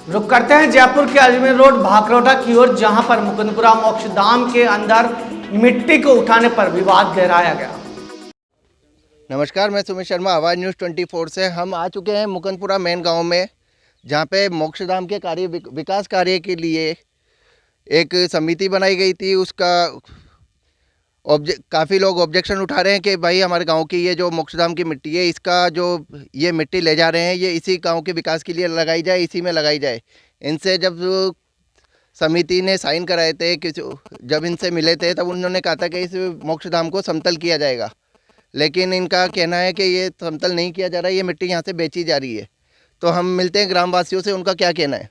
रुक करते हैं जयपुर के अजमेर रोड भाकरोटा की ओर, जहां पर मुकुंदपुरा मोक्षधाम के अंदर मिट्टी को उठाने पर विवाद गहराया गया। नमस्कार, मैं सुमित शर्मा, आवाज़ न्यूज़ 24 से। हम आ चुके हैं मुकुंदपुरा मेन गांव में, जहां पे मोक्षधाम के विकास कार्य के लिए एक समिति बनाई गई थी। उसका काफ़ी लोग ऑब्जेक्शन उठा रहे हैं कि भाई हमारे गांव की ये जो मोक्षधाम की मिट्टी है, इसका जो ये मिट्टी ले जा रहे हैं, ये इसी गांव के विकास के लिए लगाई जाए, इसी में लगाई जाए। इनसे जब समिति ने साइन कराए थे, जब इनसे मिले थे, तब उन्होंने कहा था कि इस मोक्षधाम को समतल किया जाएगा, लेकिन इनका कहना है कि ये समतल नहीं किया जा रहा है, ये मिट्टी यहाँ से बेची जा रही है। तो हम मिलते हैं ग्रामवासियों से, उनका क्या कहना है।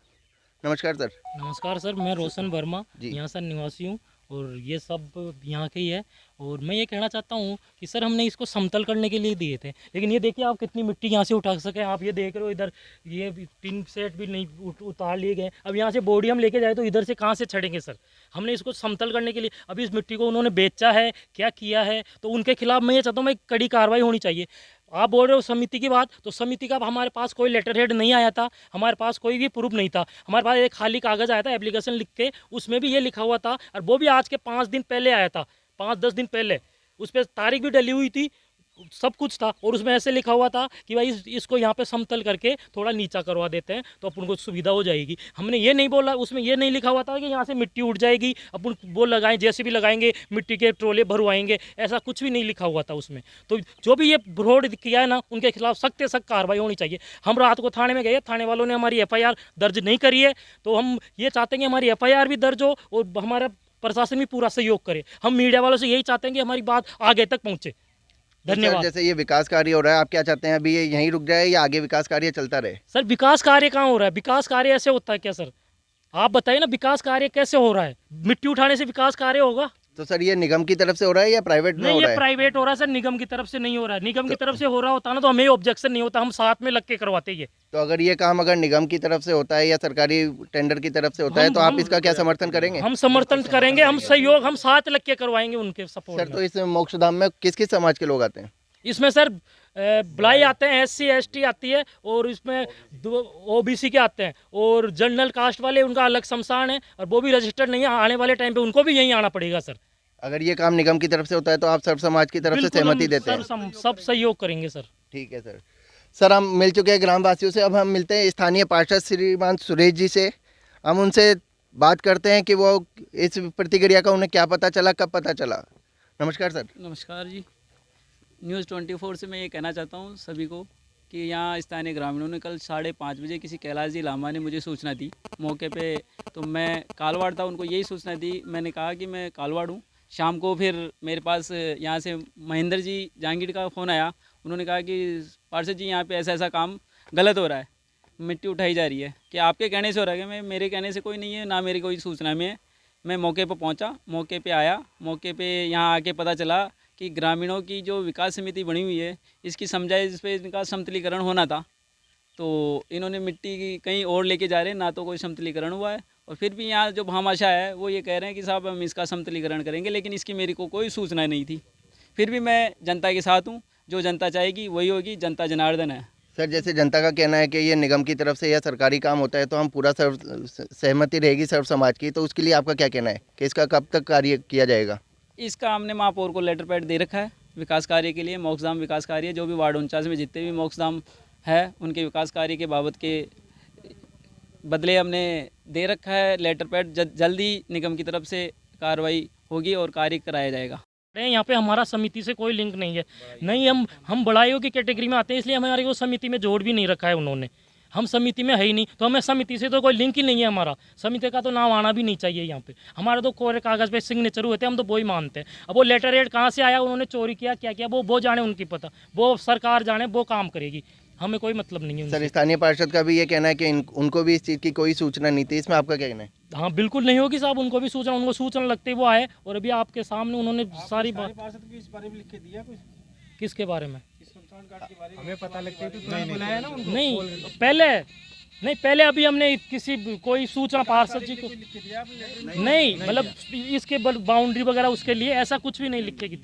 नमस्कार सर। नमस्कार सर, मैं रोशन वर्मा जी। यहाँ से निवासी हूँ और ये सब यहाँ के ही है। और मैं ये कहना चाहता हूँ कि सर हमने इसको समतल करने के लिए दिए थे, लेकिन ये देखिए आप कितनी मिट्टी यहाँ से उठा सके। आप ये देख रहे हो, इधर ये टिन सेट भी नहीं उतार लिए गए। अब यहाँ से बोरी हम लेके जाए तो इधर से कहाँ से चढ़ेंगे सर। हमने इसको समतल करने के लिए, अभी इस मिट्टी को उन्होंने बेचा है, क्या किया है, तो उनके खिलाफ मैं ये चाहता हूँ, मैं कड़ी कार्रवाई होनी चाहिए। आप बोल रहे हो समिति की बात, तो समिति का हमारे पास कोई लेटर हेड नहीं आया था, हमारे पास कोई भी प्रूफ नहीं था। हमारे पास एक खाली कागज़ आया था एप्लीकेशन लिख के, उसमें भी ये लिखा हुआ था, और वो भी आज के 5 दिन पहले आया था, 5-10 दिन पहले। उस पर तारीख भी डली हुई थी, सब कुछ था, और उसमें ऐसे लिखा हुआ था कि भाई इसको यहाँ पे समतल करके थोड़ा नीचा करवा देते हैं तो अपन को सुविधा हो जाएगी। हमने ये नहीं बोला, उसमें ये नहीं लिखा हुआ था कि यहाँ से मिट्टी उठ जाएगी, अपन वो लगाएं, जैसे भी लगाएंगे, मिट्टी के ट्रोले भरवाएंगे, ऐसा कुछ भी नहीं लिखा हुआ था उसमें। तो जो भी ये फ्रॉड किया है ना, उनके खिलाफ सख्त से सख्त कार्रवाई होनी चाहिए। हम रात को थाने में गए, थाने वालों ने हमारी FIR दर्ज नहीं करी है, तो हम ये चाहते हैं कि हमारी FIR भी दर्ज हो और हमारा प्रशासन भी पूरा सहयोग करे। हम मीडिया वालों से यही चाहते हैं कि हमारी बात आगे तक पहुँचे। धन्यवाद। जैसे ये विकास कार्य हो रहा है, आप क्या चाहते हैं, अभी ये यहीं रुक जाए या आगे विकास कार्य चलता रहे। सर विकास कार्य कहाँ हो रहा है? विकास कार्य ऐसे होता है क्या सर? आप बताइए ना, विकास कार्य कैसे हो रहा है? मिट्टी उठाने से विकास कार्य होगा? तो सर ये निगम की तरफ से हो रहा है या प्राइवेट में नहीं, हो रहा ये है? प्राइवेट हो रहा है सर, निगम की तरफ से नहीं हो रहा है। निगम की तरफ से हो रहा होता ना तो हमें ऑब्जेक्शन नहीं होता, हम साथ में लग के करवाते ये। तो अगर ये काम अगर निगम की तरफ से होता है या सरकारी टेंडर की तरफ से होता है, तो आप इसका क्या समर्थन करेंगे? हम समर्थन करेंगे, हम सहयोग, हम साथ लग के करवाएंगे उनके सपोर्ट सर में। तो इस मोक्षधाम में किस किस समाज के लोग आते हैं? इसमें सर ब्लाई आते हैं, SC ST आती है, और इसमें OBC के आते हैं, और जनरल कास्ट वाले उनका अलग शमशान है, और वो भी रजिस्टर्ड नहीं है। आने वाले टाइम पे उनको भी यहीं आना पड़ेगा सर। अगर ये काम निगम की तरफ से होता है तो आप सर्व समाज की तरफ से बिल्कुल, सहमति हम देते हैं? सब सहयोग करेंगे सर। ठीक है सर। सर हम मिल चुके हैं ग्रामवासियों से, अब हम मिलते हैं स्थानीय पार्षद श्रीमान सुरेश जी से। हम उनसे बात करते हैं कि वो इस प्रतिक्रिया का उन्हें क्या पता चला, कब पता चला। नमस्कार सर। नमस्कार जी। न्यूज़ 24 से मैं ये कहना चाहता हूँ सभी को कि यहाँ स्थानीय ग्रामीणों ने कल 5:30 बजे किसी कैलाश जी लामा ने मुझे सूचना दी मौके पे। तो मैं कालवाड़ था, उनको यही सूचना दी। मैंने कहा कि मैं कालवाड़ हूँ। शाम को फिर मेरे पास यहाँ से महेंद्र जी जहांगीर का फ़ोन आया। उन्होंने कहा कि पार्षद जी यहाँ पे ऐसा ऐसा काम गलत हो रहा है, मिट्टी उठाई जा रही है। कि आपके कहने से हो रहा है? कि मेरे कहने से कोई नहीं है, ना मेरी कोई सूचना में है। मैं मौके पर पहुँचा, मौके पर आया, मौके पर यहाँ आके पता चला कि ग्रामीणों की जो विकास समिति बनी हुई है, इसकी समझाइश इस पर इनका समतलीकरण होना था। तो इन्होंने मिट्टी की कहीं और लेके जा रहे हैं, ना तो कोई समतलीकरण हुआ है। और फिर भी यहाँ जो भामाशाह है वो ये कह रहे हैं कि साहब हम इसका समतलीकरण करेंगे, लेकिन इसकी मेरे को कोई सूचना नहीं थी। फिर भी मैं जनता के साथ हूँ, जो जनता चाहेगी वही होगी, जनता जनार्दन है। सर जैसे जनता का कहना है कि ये निगम की तरफ से या सरकारी काम होता है तो हम पूरा सहमति रहेगी सर्व समाज की, तो उसके लिए आपका क्या कहना है कि इसका कब तक कार्य किया जाएगा? इसका हमने महापौर को लेटर पैड दे रखा है विकास कार्य के लिए। मोक्षधाम विकास कार्य जो भी वार्ड 49 में जितने भी मोक्षधाम है उनके विकास कार्य के बाबत के बदले हमने दे रखा है लेटर पैड। जल्दी निगम की तरफ से कार्रवाई होगी और कार्य कराया जाएगा। यहाँ पे हमारा समिति से कोई लिंक नहीं है, नहीं हम बड़ाइयों की कैटेगरी में आते हैं, इसलिए हमारे को समिति में जोड़ भी नहीं रखा है उन्होंने। हम समिति में है ही नहीं, तो हमें समिति से तो कोई लिंक ही नहीं है। हमारा समिति का तो नाम आना भी नहीं चाहिए यहाँ पे। हमारा तो कोरे कागज़ पे सिग्नेचर हुए थे, हम तो वो ही मानते हैं। अब वो लेटर हेड कहाँ से आया, उन्होंने चोरी किया, क्या किया, वो जाने, उनकी पता, वो सरकार जाने, वो काम करेगी, हमें कोई मतलब नहीं है। सर स्थानीय पार्षद का भी ये कहना है कि उनको भी इस चीज़ की कोई सूचना नहीं थी, इसमें आपका क्या कहना है? हाँ बिल्कुल नहीं होगी साहब, उनको भी सूचना, उनको सूचना लगते ही वो आए, और अभी आपके सामने उन्होंने सारी बात। इस बारे में लिख के दिया कुछ? किसके बारे में? हमें पता लगता है तो बुलाया ना उनको? नहीं, पहले अभी हमने कोई सूचना पार्षद जी को नहीं, मतलब इसके बाउंड्री वगैरह उसके लिए ऐसा कुछ भी नहीं लिख के दिया।